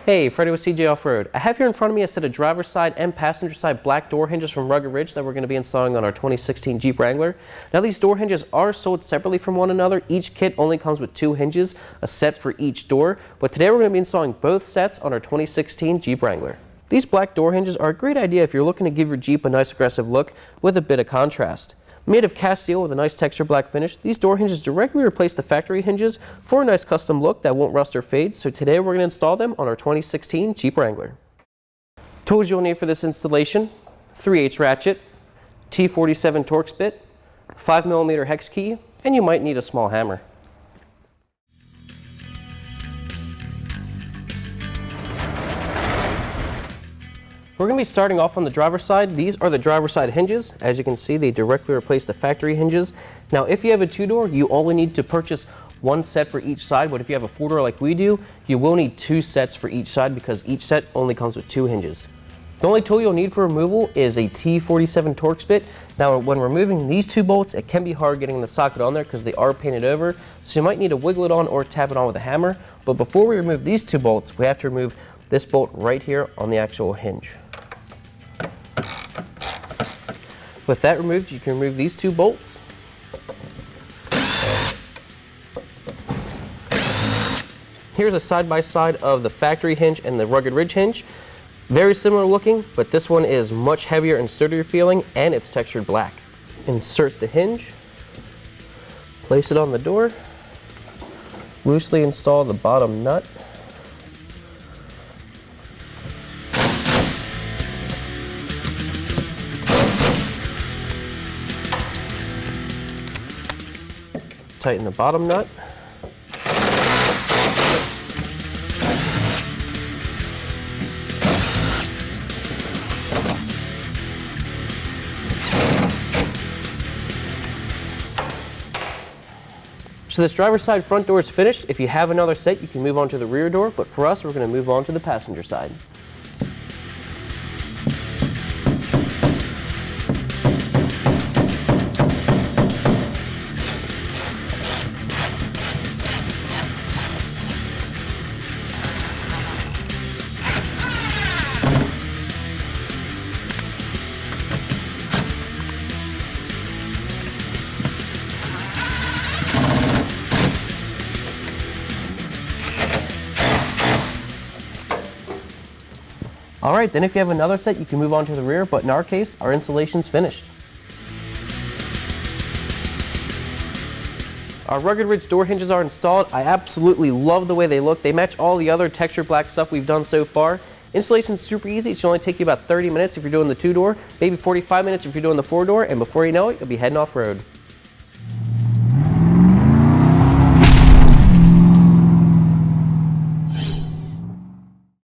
Hey, Freddy with CJ Off-Road. I have here in front of me a set of driver's side and passenger side black door hinges from Rugged Ridge that we're going to be installing on our 2016 Jeep Wrangler. Now these door hinges are sold separately from one another. Each kit only comes with 2 hinges, a set for each door, but today we're going to be installing both sets on our 2016 Jeep Wrangler. These black door hinges are a great idea if you're looking to give your Jeep a nice aggressive look with a bit of contrast. Made of cast steel with a nice texture black finish, these door hinges directly replace the factory hinges for a nice custom look that won't rust or fade, so today we're going to install them on our 2016 Jeep Wrangler. Tools you'll need for this installation: 3/8 ratchet, T47 Torx bit, 5mm hex key, and you might need a small hammer. We're going to be starting off on the driver's side. These are the driver's side hinges. As you can see, they directly replace the factory hinges. Now, if you have a 2-door, you only need to purchase 1 set for each side, but if you have a 4-door like we do, you will need 2 sets for each side because each set only comes with 2 hinges. The only tool you'll need for removal is a T47 Torx bit. Now, when removing these 2 bolts, it can be hard getting the socket on there because they are painted over, so you might need to wiggle it on or tap it on with a hammer. But before we remove these 2 bolts, we have to remove this bolt right here on the actual hinge. With that removed, you can remove these 2 bolts. Here's a side-by-side of the factory hinge and the Rugged Ridge hinge. Very similar looking, but this one is much heavier and sturdier feeling, and it's textured black. Insert the hinge, place it on the door, loosely install the bottom nut. Tighten the bottom nut. So this driver's side front door is finished. If you have another set, you can move on to the rear door, but for us, we're going to move on to the passenger side. Alright, then if you have another set, you can move on to the rear, but in our case, our installation's finished. Our Rugged Ridge door hinges are installed. I absolutely love the way they look. They match all the other texture black stuff we've done so far. Installation's super easy. It should only take you about 30 minutes if you're doing the 2-door, maybe 45 minutes if you're doing the 4-door, and before you know it, you'll be heading off-road.